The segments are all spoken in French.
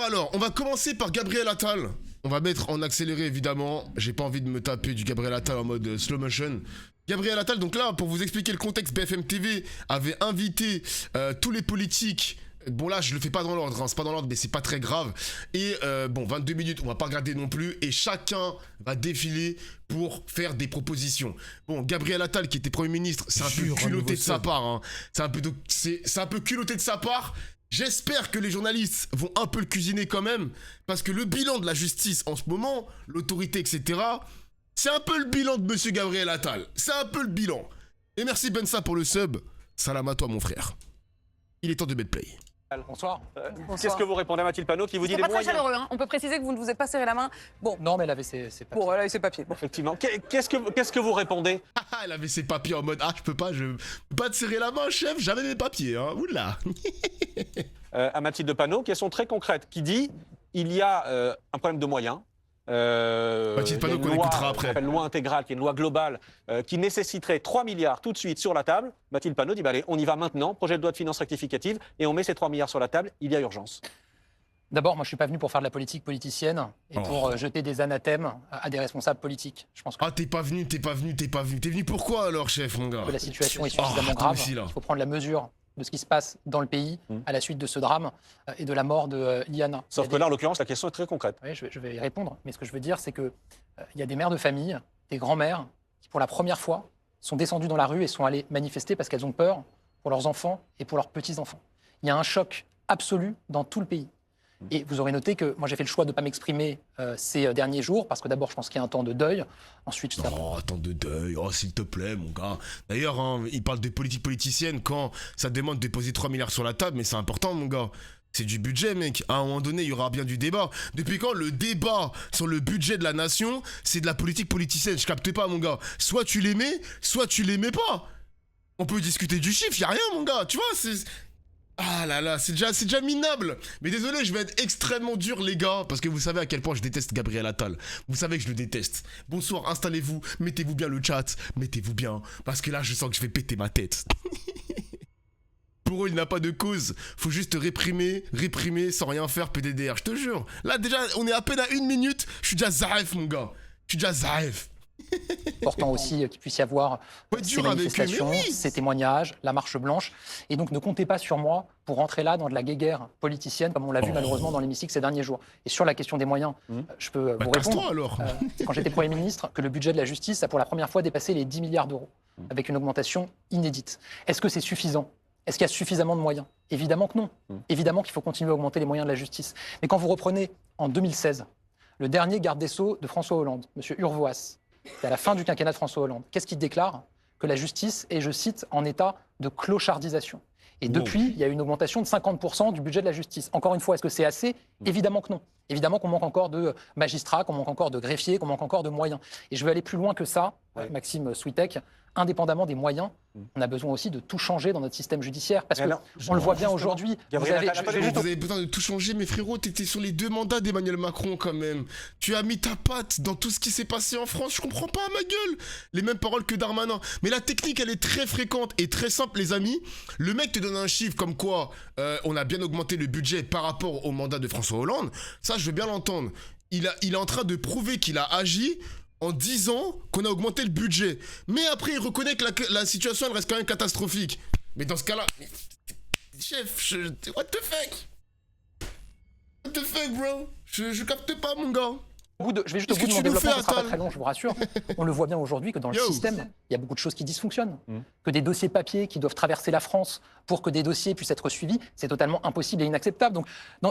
Alors, on va commencer par Gabriel Attal. On va mettre en accéléré, évidemment. J'ai pas envie de me taper du Gabriel Attal en mode slow motion. Gabriel Attal, donc là, pour vous expliquer le contexte, BFM TV avait invité tous les politiques. Bon là je le fais pas dans l'ordre, hein, c'est pas dans l'ordre mais c'est pas très grave. Et bon 22 minutes on va pas regarder non plus et chacun va défiler pour faire des propositions. Bon Gabriel Attal qui était Premier ministre c'est un peu culotté de sa part, hein. C'est un peu culotté de sa part. J'espère que les journalistes vont un peu le cuisiner quand même parce que le bilan de la justice en ce moment, l'autorité etc. C'est un peu le bilan de monsieur Gabriel Attal. C'est un peu le bilan. Et merci Bensa pour le sub. Salam à toi mon frère. Il est temps de mettre play. Bonsoir. Qu'est-ce que vous répondez à Mathilde Panot qui vous dit les pas très moyens chaleureux, hein. On peut préciser que vous ne vous êtes pas serré la main. Bon. Non, mais elle avait ses papiers. Bon, elle avait ses papiers. Bon. Effectivement. Qu'est-ce que vous répondez? Elle avait ses papiers en mode ah je peux pas te serrer la main chef, j'avais mes papiers hein. Oula. À Mathilde Panot, qui sont très concrètes, qui dit il y a un problème de moyens. Mathilde Panot qu'on écoutera après. Une loi intégrale, qui est une loi globale, qui nécessiterait 3 milliards tout de suite sur la table. Mathilde Panot dit bah, allez, on y va maintenant, projet de loi de finances rectificative, et on met ces 3 milliards sur la table, il y a urgence. D'abord, moi je suis pas venu pour faire de la politique politicienne et pour jeter des anathèmes à des responsables politiques. Je pense que t'es pas venu. T'es venu pourquoi alors chef mon gars? la situation est suffisamment grave. Il faut prendre la mesure de ce qui se passe dans le pays à la suite de ce drame et de la mort de Liana. Sauf que là, en l'occurrence, la question est très concrète. Oui, je vais y répondre. Mais ce que je veux dire, c'est qu'il y a des mères de famille, des grands-mères, qui pour la première fois sont descendues dans la rue et sont allées manifester parce qu'elles ont peur pour leurs enfants et pour leurs petits-enfants. Il y a un choc absolu dans tout le pays. Et vous aurez noté que moi j'ai fait le choix de ne pas m'exprimer ces derniers jours parce que d'abord je pense qu'il y a un temps de deuil. Ensuite, oh, temps de deuil, oh s'il te plaît mon gars. D'ailleurs, hein, il parle de politique politicienne quand ça demande de poser 3 milliards sur la table, mais c'est important mon gars. C'est du budget mec, à un moment donné il y aura bien du débat. Depuis quand le débat sur le budget de la nation, c'est de la politique politicienne? Je capte pas mon gars. Soit tu l'aimais, soit tu l'aimais pas. On peut discuter du chiffre, y a rien mon gars, tu vois, c'est... Ah là là, c'est déjà minable. Mais désolé, je vais être extrêmement dur les gars, parce que vous savez à quel point je déteste Gabriel Attal. Vous savez que je le déteste. Bonsoir, installez-vous, mettez-vous bien le chat, mettez-vous bien, parce que là je sens que je vais péter ma tête. Pour eux, il n'a pas de cause. Faut juste réprimer sans rien faire PDDR, je te jure. Là déjà, on est à peine à 1 minute, je suis déjà Zaef mon gars. Je suis déjà Zaef. Important aussi qu'il puisse y avoir ces manifestations, ces témoignages, la marche blanche. Et donc ne comptez pas sur moi pour rentrer là dans de la guéguerre politicienne, comme on l'a vu malheureusement dans l'hémicycle ces derniers jours. Et sur la question des moyens, je peux vous répondre. Alors. Quand j'étais Premier ministre, que le budget de la justice a pour la première fois dépassé les 10 milliards d'euros, avec une augmentation inédite. Est-ce que c'est suffisant? Est-ce qu'il y a suffisamment de moyens? Évidemment que non. Évidemment qu'il faut continuer à augmenter les moyens de la justice. Mais quand vous reprenez en 2016, le dernier garde des Sceaux de François Hollande, M. Urvoas, c'est à la fin du quinquennat de François Hollande. Qu'est-ce qu'il déclare? Que la justice est, je cite, en état de clochardisation. Et depuis, il y a eu une augmentation de 50% du budget de la justice. Encore une fois, est-ce que c'est assez? Évidemment que non. Évidemment qu'on manque encore de magistrats, qu'on manque encore de greffiers, qu'on manque encore de moyens. Et je veux aller plus loin que ça, Maxime Switek. Indépendamment des moyens, on a besoin aussi de tout changer dans notre système judiciaire. Parce qu'on le voit bien aujourd'hui. Vous avez besoin de tout changer, mais frérot, t'étais sur les 2 mandats d'Emmanuel Macron quand même. Tu as mis ta patte dans tout ce qui s'est passé en France. Je comprends pas, ma gueule. Les mêmes paroles que Darmanin. Mais la technique, elle est très fréquente et très simple, les amis. Le mec te donne un chiffre comme quoi on a bien augmenté le budget par rapport au mandat de François Hollande. Ça, je veux bien l'entendre. Il est en train de prouver qu'il a agi en disant qu'on a augmenté le budget. Mais après, il reconnaît que la situation, elle reste quand même catastrophique. Mais dans ce cas-là... Chef, what the fuck? What the fuck, bro? Je capte pas, mon gars. Je vais juste au bout de mon développement, ce ne sera pas très long, je vous rassure. On le voit bien aujourd'hui que dans le système, il y a beaucoup de choses qui dysfonctionnent. Que des dossiers papier qui doivent traverser la France pour que des dossiers puissent être suivis, c'est totalement impossible et inacceptable. Donc,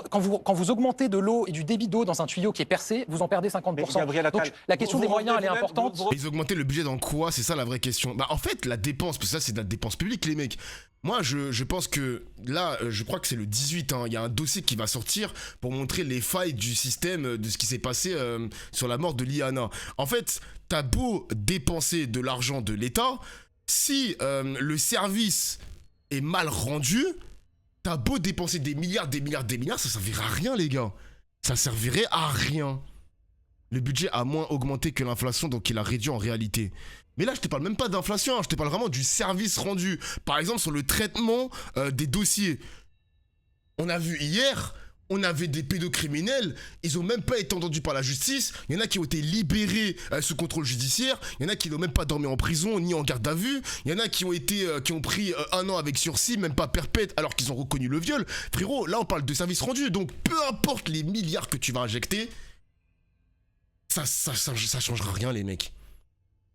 quand vous augmentez de l'eau et du débit d'eau dans un tuyau qui est percé, vous en perdez 50%. Donc, la question des moyens, elle est importante. Ils augmentaient le budget dans quoi? C'est ça la vraie question. Bah, en fait, la dépense, parce que ça, c'est de la dépense publique, les mecs. Moi, je pense que là, je crois que c'est le 18, hein, il y a un dossier qui va sortir pour montrer les failles du système, de ce qui s'est passé sur la mort de Liana. En fait, t'as beau dépenser de l'argent de l'État, si le service est mal rendu, t'as beau dépenser des milliards, ça servirait à rien, les gars. Ça servirait à rien. Le budget a moins augmenté que l'inflation, donc il a réduit en réalité. Mais là, je te parle même pas d'inflation, hein, je te parle vraiment du service rendu. Par exemple, sur le traitement des dossiers. On a vu hier, On avait des pédocriminels, ils ont même pas été entendus par la justice. Il y en a qui ont été libérés sous contrôle judiciaire. Il y en a qui n'ont même pas dormi en prison ni en garde à vue. Il y en a qui ont pris 1 an avec sursis, même pas perpète, alors qu'ils ont reconnu le viol. Frérot, là on parle de service rendu, donc peu importe les milliards que tu vas injecter, ça changera rien les mecs.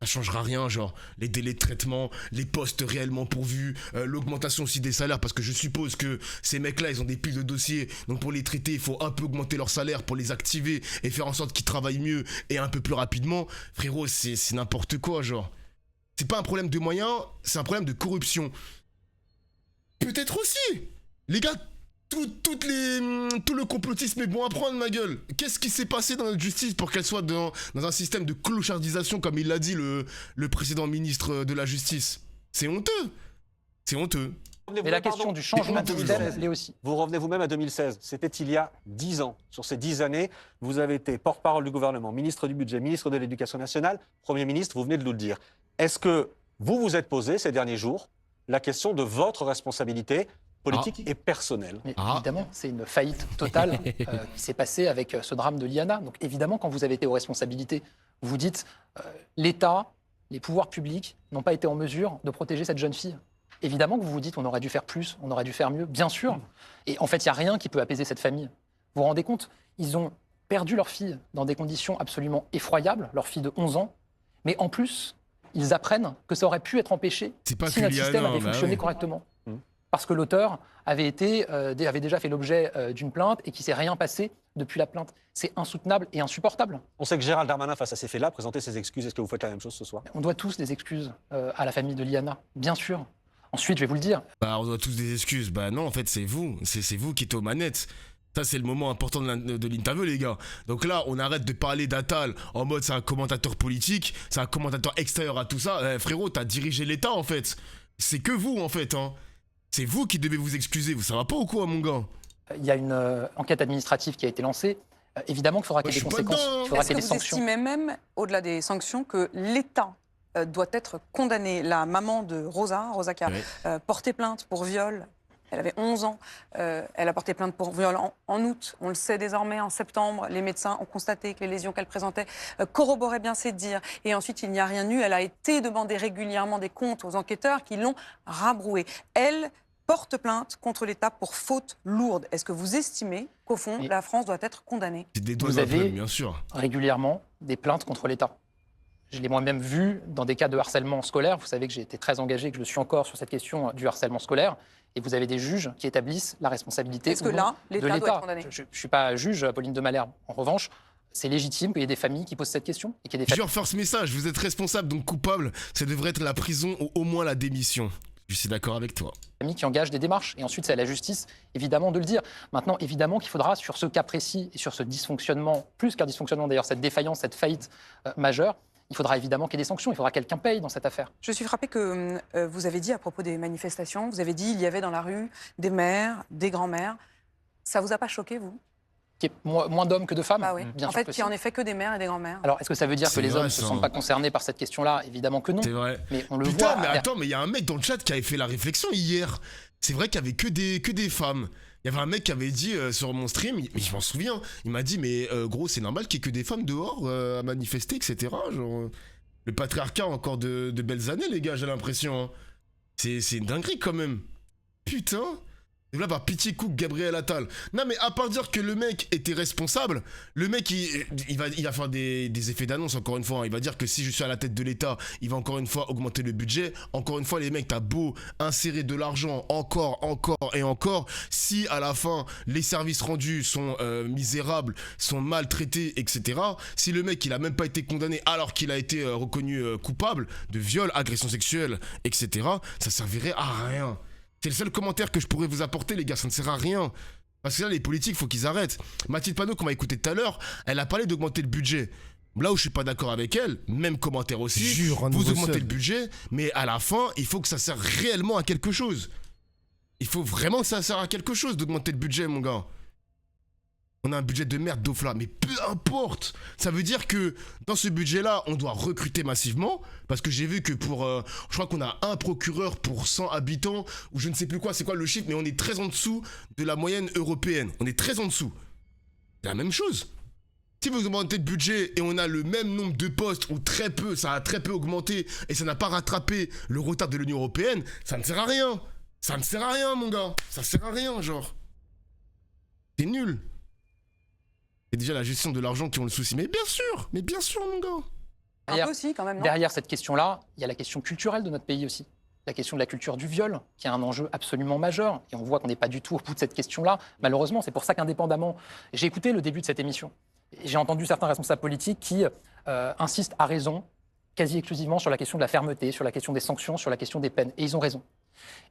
Ça changera rien, genre les délais de traitement, les postes réellement pourvus, l'augmentation aussi des salaires, parce que je suppose que ces mecs-là, ils ont des piles de dossiers, donc pour les traiter, il faut un peu augmenter leur salaire pour les activer et faire en sorte qu'ils travaillent mieux et un peu plus rapidement. Frérot, c'est n'importe quoi, genre. C'est pas un problème de moyens, c'est un problème de corruption. Peut-être aussi. Les gars, tout le complotisme est bon à prendre, ma gueule. Qu'est-ce qui s'est passé dans notre justice pour qu'elle soit dans un système de clochardisation, comme il l'a dit le précédent ministre de la Justice? C'est honteux. C'est honteux. Mais la question du changement de modèle, elle est aussi. Vous revenez vous-même à 2016. C'était il y a 10 ans. Sur ces 10 années, vous avez été porte-parole du gouvernement, ministre du Budget, ministre de l'Éducation nationale, Premier ministre, vous venez de nous le dire. Est-ce que vous vous êtes posé ces derniers jours la question de votre responsabilité politique et personnelle? Mais évidemment, c'est une faillite totale qui s'est passée avec ce drame de Liana. Donc évidemment, quand vous avez été aux responsabilités, vous vous dites l'État, les pouvoirs publics n'ont pas été en mesure de protéger cette jeune fille. Évidemment que vous vous dites on aurait dû faire plus, on aurait dû faire mieux, bien sûr. Et en fait, il n'y a rien qui peut apaiser cette famille. Vous vous rendez compte? Ils ont perdu leur fille dans des conditions absolument effroyables, leur fille de 11 ans. Mais en plus, ils apprennent que ça aurait pu être empêché si notre système avait fonctionné correctement. Parce que l'auteur avait déjà fait l'objet d'une plainte et qu'il ne s'est rien passé depuis la plainte. C'est insoutenable et insupportable. On sait que Gérald Darmanin, face à ces faits-là, présentait ses excuses. Est-ce que vous faites la même chose ce soir? On doit tous des excuses à la famille de Liana, bien sûr. Ensuite, je vais vous le dire. Bah, on doit tous des excuses. Bah non, en fait, c'est vous. C'est vous qui êtes aux manettes. Ça, c'est le moment important de l'interview, les gars. Donc là, on arrête de parler d'Attal en mode c'est un commentateur politique, c'est un commentateur extérieur à tout ça. Frérot, t'as dirigé l'État, en fait. C'est que vous, en fait, hein. C'est vous qui devez vous excuser, ça va pas ou quoi, mon gars? Il y a une enquête administrative qui a été lancée. Évidemment qu'il faudra qu'il y ait des conséquences, il faudra qu'il y ait des sanctions. Est-ce que vous estimez même, au-delà des sanctions, que l'État doit être condamné? La maman de Rosa qui a porté plainte pour viol, elle avait 11 ans, elle a porté plainte pour viol en août. On le sait désormais, en septembre, les médecins ont constaté que les lésions qu'elle présentait corroboraient bien ses dires. Et ensuite, il n'y a rien eu. Elle a été demandée régulièrement des comptes aux enquêteurs qui l'ont rabrouée. Elle porte plainte contre l'État pour faute lourde. Est-ce que vous estimez qu'au fond, la France doit être condamnée? Vous avez bien sûr régulièrement des plaintes contre l'État. Je l'ai moi-même vu dans des cas de harcèlement scolaire. Vous savez que j'ai été très engagé, que je le suis encore sur cette question du harcèlement scolaire. Et vous avez des juges qui établissent la responsabilité Est-ce que là, l'État doit être condamné? Je ne suis pas juge, Pauline de Malherbe. En revanche, c'est légitime qu'il y ait des familles qui posent cette question. Et qu'il y ait des Je refaire ce message, vous êtes responsable, donc coupable. Ça devrait être la prison ou au moins la démission. Je suis d'accord avec toi. Familles qui engagent des démarches. Et ensuite, c'est à la justice, évidemment, de le dire. Maintenant, évidemment qu'il faudra, sur ce cas précis et sur ce dysfonctionnement, plus qu'un dysfonctionnement d'ailleurs, cette défaillance, cette faillite majeure, il faudra évidemment qu'il y ait des sanctions. Il faudra que quelqu'un paye dans cette affaire. Je suis frappée que vous avez dit à propos des manifestations, vous avez dit il y avait dans la rue des mères, des grands-mères. Ça vous a pas choqué, vous? Qui est moins d'hommes que de femmes, oui. bien en sûr fait, que il n'y a en effet que des mères et des grands-mères. Alors, est-ce que ça veut dire que les hommes ne se sentent pas concernés par cette question-là? Évidemment que non. C'est vrai. Mais on le Putain, voit. mais attends, mais il y a un mec dans le chat qui avait fait la réflexion hier. C'est vrai qu'il y avait que des femmes. Il y avait un mec qui avait dit sur mon stream, mais je m'en souviens, il m'a dit, mais gros, c'est normal qu'il y ait que des femmes dehors à manifester, etc. Genre, le patriarcat a encore de belles années, les gars, j'ai l'impression. Hein. C'est une dinguerie quand même. Putain. Et là, par pitié, coupe Gabriel Attal. Non, mais à part dire que le mec était responsable, le mec, il va faire des effets d'annonce, encore une fois. Hein. Il va dire que si je suis à la tête de l'État, il va encore une fois augmenter le budget. Encore une fois, les mecs, t'as beau insérer de l'argent encore et encore. Si à la fin, les services rendus sont misérables, sont maltraités, etc. Si le mec, il a même pas été condamné alors qu'il a été reconnu coupable de viol, agression sexuelle, etc., ça servirait à rien. C'est le seul commentaire que je pourrais vous apporter, les gars, ça ne sert à rien. Parce que là, les politiques, faut qu'ils arrêtent. Mathilde Panot, qu'on m'a écouté tout à l'heure, elle a parlé d'augmenter le budget. Là où je suis pas d'accord avec elle, même commentaire aussi, vous augmentez le budget, mais à la fin, il faut que ça serve réellement à quelque chose. Il faut vraiment que ça serve à quelque chose d'augmenter le budget, mon gars. On a un budget de merde, Dofla, mais peu importe. Ça veut dire que dans ce budget-là, on doit recruter massivement, parce que j'ai vu que je crois qu'on a un procureur pour 100 habitants, ou je ne sais plus quoi, c'est quoi le chiffre, mais on est très en dessous de la moyenne européenne. On est très en dessous. C'est la même chose. Si vous augmentez de budget et on a le même nombre de postes, ou très peu, ça a très peu augmenté, et ça n'a pas rattrapé le retard de l'Union européenne, ça ne sert à rien. Ça ne sert à rien, mon gars. Ça sert à rien, genre. C'est nul. C'est déjà la gestion de l'argent qui ont le souci. Mais bien sûr, mon gars. Un peu aussi, quand même, non? Derrière cette question-là, il y a la question culturelle de notre pays aussi. La question de la culture du viol, qui est un enjeu absolument majeur. Et on voit qu'on n'est pas du tout au bout de cette question-là. Malheureusement, c'est pour ça qu'indépendamment... J'ai écouté le début de cette émission. Et j'ai entendu certains responsables politiques qui insistent à raison, quasi exclusivement, sur la question de la fermeté, sur la question des sanctions, sur la question des peines. Et ils ont raison.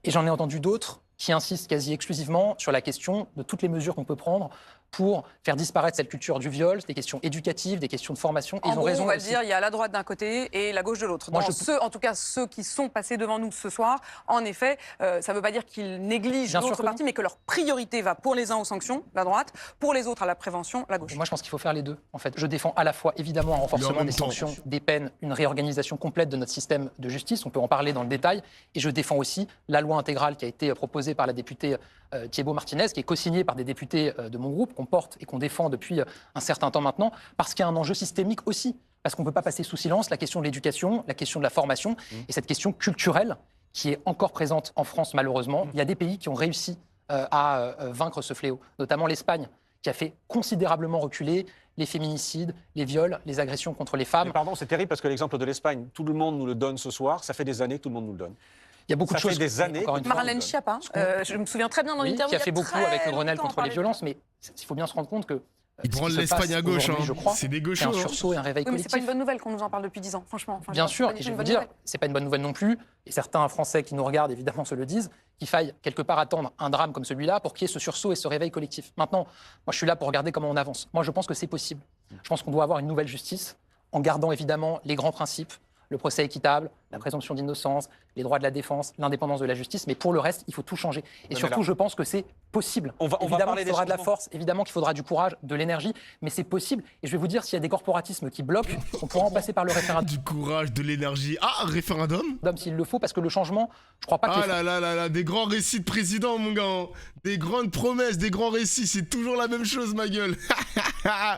Et j'en ai entendu d'autres qui insistent quasi exclusivement sur la question de toutes les mesures qu'on peut prendre pour faire disparaître cette culture du viol, des questions éducatives, des questions de formation. Et En ils ont gros, raison on va aussi. dire, il y a la droite d'un côté et la gauche de l'autre. Moi, En tout cas, ceux qui sont passés devant nous ce soir, en effet, ça ne veut pas dire qu'ils négligent Bien sûr l'autre que non. partie, mais que leur priorité va pour les uns aux sanctions, la droite, pour les autres à la prévention, la gauche. Moi, je pense qu'il faut faire les deux. En fait, je défends à la fois, évidemment, un renforcement même des temps. sanctions, des peines, une réorganisation complète de notre système de justice. On peut en parler dans le détail. Et je défends aussi la loi intégrale qui a été proposée par la députée Thiébaut Martinez, qui est co-signée par des députés de mon groupe, qu'on porte et qu'on défend depuis un certain temps maintenant, parce qu'il y a un enjeu systémique aussi. Parce qu'on ne peut pas passer sous silence la question de l'éducation, la question de la formation et cette question culturelle qui est encore présente en France, malheureusement. Il y a des pays qui ont réussi à vaincre ce fléau, notamment l'Espagne, qui a fait considérablement reculer les féminicides, les viols, les agressions contre les femmes. Mais pardon, c'est terrible parce que l'exemple de l'Espagne, tout le monde nous le donne ce soir. Ça fait des années que tout le monde nous le donne. Il y a beaucoup Ça de choses. fait des années. Encore une fois, Marlène Schiappa, je me souviens très bien dans oui, l'interview. qui a fait il y beaucoup très avec le Grenelle longtemps, contre les parlait de- violences, mais il faut bien se rendre compte que Ils ce prennent qui se l'Espagne passe à gauche, aujourd'hui, hein. je crois, C'est des c'est un gauchos, hein. sursaut et un réveil Oui, mais c'est pas une collectif. bonne nouvelle qu'on nous en parle depuis 10 ans, franchement. Enfin, Bien c'est sûr, pas du et tout je vais une vous bonne dire, nouvelle. c'est pas une bonne nouvelle non plus, et certains Français qui nous regardent évidemment se le disent, qu'il faille quelque part attendre un drame comme celui-là pour qu'il y ait ce sursaut et ce réveil collectif. Maintenant, moi je suis là pour regarder comment on avance. Moi je pense que c'est possible. Je pense qu'on doit avoir une nouvelle justice en gardant évidemment les grands principes, le procès équitable, la présomption d'innocence, les droits de la défense, l'indépendance de la justice, mais pour le reste, il faut tout changer. Et mais surtout, là- je pense que c'est possible. On va Évidemment parler qu'il des faudra de la changements. force, évidemment qu'il faudra du courage, de l'énergie, mais c'est possible. Et je vais vous dire, s'il y a des corporatismes qui bloquent, on pourra en passer par le référendum Du courage, de l'énergie. Ah, référendum. s'il le faut, parce que le changement, je crois pas que Ah les là là là là, des grands récits de président, mon gars. Des grandes promesses, des grands récits, c'est toujours la même chose, ma gueule. Ah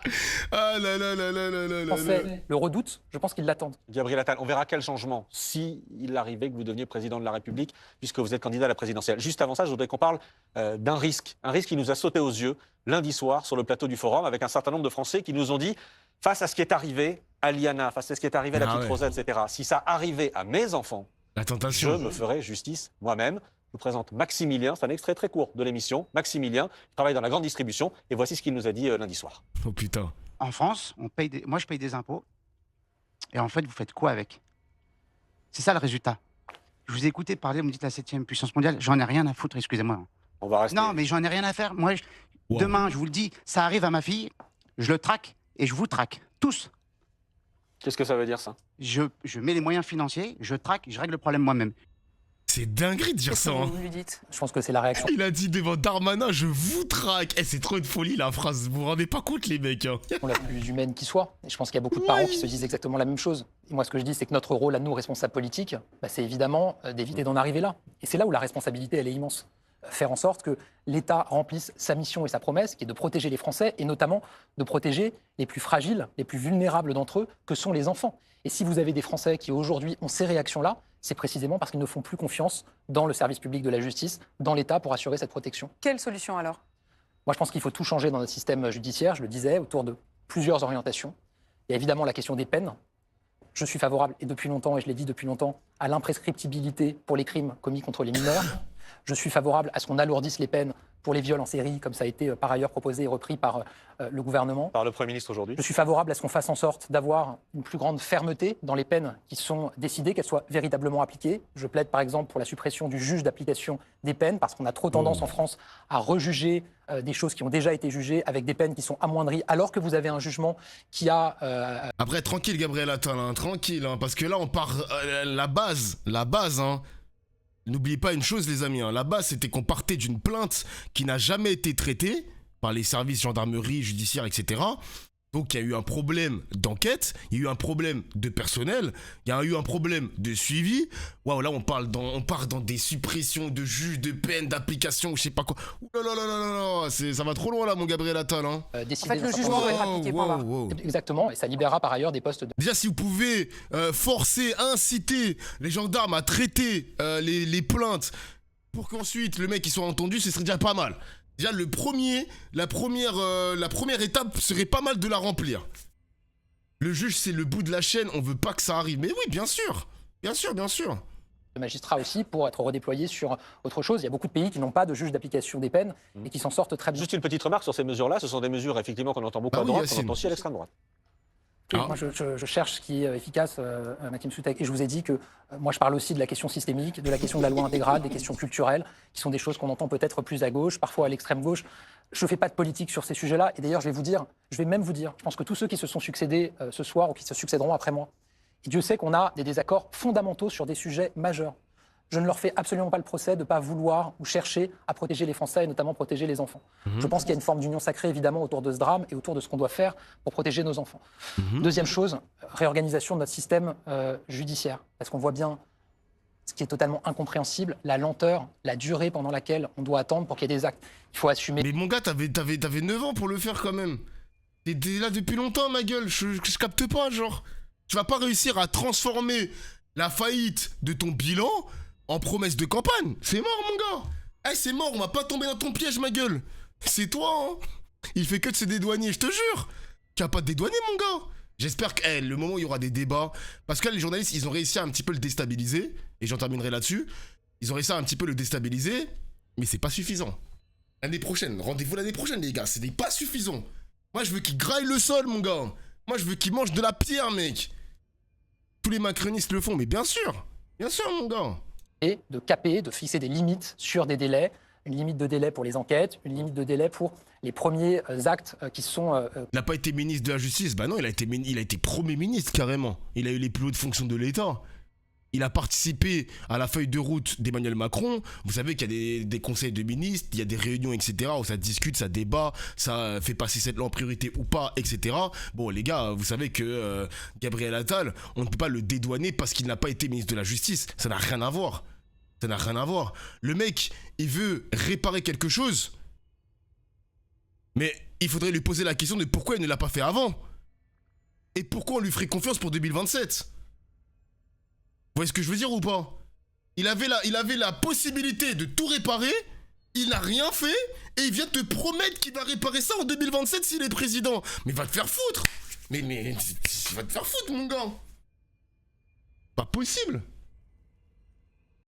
là là là là là là là là. Français le redoutent, je pense qu'ils l'attendent. Gabriel Attal, on verra quel changement si il arrivait que vous deveniez président de la République, puisque vous êtes candidat à la présidentielle. Juste avant ça, je voudrais qu'on parle d'un risque qui nous a sauté aux yeux lundi soir sur le plateau du Forum, avec un certain nombre de Français qui nous ont dit, face à ce qui est arrivé à Liana, face à ce qui est arrivé à la Ah petite ouais. Rosette, etc., si ça arrivait à mes enfants, La je tentation. me ferai justice moi-même. Je vous présente Maximilien, c'est un extrait très court de l'émission. Maximilien travaille dans la grande distribution, et voici ce qu'il nous a dit lundi soir. Oh putain. En France, moi je paye des impôts. Et en fait, vous faites quoi avec? C'est ça le résultat. Je vous ai écouté parler, vous me dites la 7e puissance mondiale. J'en ai rien à foutre, excusez-moi. On va rester. Non, mais j'en ai rien à faire. Moi, Wow. demain, je vous le dis, ça arrive à ma fille, je le traque et je vous traque. Tous. Qu'est-ce que ça veut dire, ça? Je mets les moyens financiers, je traque, je règle le problème moi-même. C'est dinguerie de dire Qu'est-ce ça. que Hein. vous lui dites? Je pense que c'est la réaction. Il a dit devant Darmanin, je vous traque. Eh, c'est trop de folie la phrase. Vous vous rendez pas compte, les mecs. Hein. La plus humaine qui soit. Et je pense qu'il y a beaucoup de parents qui se disent exactement la même chose. Et moi, ce que je dis, c'est que notre rôle à nous, responsables politiques, c'est évidemment d'éviter d'en arriver là. Et c'est là où la responsabilité, elle est immense. Faire en sorte que l'État remplisse sa mission et sa promesse, qui est de protéger les Français, et notamment de protéger les plus fragiles, les plus vulnérables d'entre eux, que sont les enfants. Et si vous avez des Français qui aujourd'hui ont ces réactions-là, c'est précisément parce qu'ils ne font plus confiance dans le service public de la justice, dans l'État pour assurer cette protection. Quelle solution alors? Moi, je pense qu'il faut tout changer dans notre système judiciaire, je le disais, autour de plusieurs orientations. Il y a évidemment la question des peines. Je suis favorable, et depuis longtemps, et je l'ai dit depuis longtemps, à l'imprescriptibilité pour les crimes commis contre les mineurs. Je suis favorable à ce qu'on alourdisse les peines pour les viols en série, comme ça a été par ailleurs proposé et repris par le gouvernement. Par le Premier ministre aujourd'hui. Je suis favorable à ce qu'on fasse en sorte d'avoir une plus grande fermeté dans les peines qui sont décidées, qu'elles soient véritablement appliquées. Je plaide par exemple pour la suppression du juge d'application des peines, parce qu'on a trop tendance en France à rejuger des choses qui ont déjà été jugées avec des peines qui sont amoindries, alors que vous avez un jugement qui a... Après, tranquille, Gabriel Attal, hein, tranquille, hein, parce que là, on part la base, hein. N'oubliez pas une chose, les amis, hein, la base, c'était qu'on partait d'une plainte qui n'a jamais été traitée, par les services gendarmerie, judiciaire, etc. Donc il y a eu un problème d'enquête, il y a eu un problème de personnel, il y a eu un problème de suivi. Waouh, là on part dans des suppressions de juges, de peines, d'applications, je sais pas quoi. Ouh là là là là là là, ça va trop loin là mon Gabriel Attal. Hein. En fait, le jugement doit être appliqué, point barre. Exactement, et ça libérera par ailleurs des postes de... Déjà, si vous pouvez forcer, inciter les gendarmes à traiter les plaintes pour qu'ensuite le mec il soit entendu, ce serait déjà pas mal. Déjà, la première étape serait pas mal de la remplir. Le juge, c'est le bout de la chaîne, on veut pas que ça arrive. Mais oui, bien sûr, bien sûr, bien sûr. de magistrats aussi pour être redéployés sur autre chose. Il y a beaucoup de pays qui n'ont pas de juge d'application des peines et qui s'en sortent très bien. Juste une petite remarque sur ces mesures-là. Ce sont des mesures, effectivement, qu'on entend beaucoup à droite, qu'on entend aussi à l'extrême droite. Oui, moi, je cherche ce qui est efficace, Makim Soutek, et je vous ai dit que moi, je parle aussi de la question systémique, de la question de la loi intégrale, des questions culturelles, qui sont des choses qu'on entend peut-être plus à gauche, parfois à l'extrême gauche. Je ne fais pas de politique sur ces sujets-là, et d'ailleurs, je vais même vous dire, je pense que tous ceux qui se sont succédés ce soir ou qui se succéderont après moi, et Dieu sait qu'on a des désaccords fondamentaux sur des sujets majeurs. Je ne leur fais absolument pas le procès de ne pas vouloir ou chercher à protéger les Français et notamment protéger les enfants. Je pense qu'il y a une forme d'union sacrée évidemment autour de ce drame et autour de ce qu'on doit faire pour protéger nos enfants. Deuxième chose, réorganisation de notre système judiciaire. Parce qu'on voit bien ce qui est totalement incompréhensible, la lenteur, la durée pendant laquelle on doit attendre pour qu'il y ait des actes. Il faut assumer. Mais mon gars, t'avais 9 ans pour le faire quand même. T'es là depuis longtemps, ma gueule. Je capte pas, genre. Tu vas pas réussir à transformer la faillite de ton bilan en promesse de campagne. C'est mort, mon gars. Eh, c'est mort, on va pas tomber dans ton piège, ma gueule. C'est toi, hein. Il fait que de se dédouaner, je te jure. Tu vas pas te dédouaner, mon gars. J'espère que le moment où il y aura des débats, parce que là, les journalistes, ils ont réussi à un petit peu le déstabiliser, et j'en terminerai là-dessus. Ils ont réussi à un petit peu le déstabiliser, mais c'est pas suffisant. L'année prochaine, rendez-vous l'année prochaine, les gars, c'est pas suffisant. Moi, je veux qu'ils graillent le sol, mon gars. Moi, je veux qu'ils mangent de la pierre, mec. Tous les macronistes le font, mais bien sûr, mon gars. Et de caper, de fixer des limites sur des délais, une limite de délai pour les enquêtes, une limite de délai pour les premiers actes qui sont... Il n'a pas été ministre de la Justice, bah non, il a été Premier ministre carrément. Il a eu les plus hautes fonctions de l'État. Il a participé à la feuille de route d'Emmanuel Macron. Vous savez qu'il y a des conseils de ministres, il y a des réunions, etc. où ça discute, ça débat, ça fait passer cette loi en priorité ou pas, etc. Bon, les gars, vous savez que Gabriel Attal, on ne peut pas le dédouaner parce qu'il n'a pas été ministre de la Justice. Ça n'a rien à voir. Ça n'a rien à voir. Le mec, il veut réparer quelque chose, mais il faudrait lui poser la question de pourquoi il ne l'a pas fait avant. Et pourquoi on lui ferait confiance pour 2027 ? Vous voyez ce que je veux dire ou pas ? Il avait la possibilité de tout réparer, il n'a rien fait, et il vient te promettre qu'il va réparer ça en 2027 s'il est président. Mais va te faire foutre ! Mais va te faire foutre, mon gars ! Pas possible !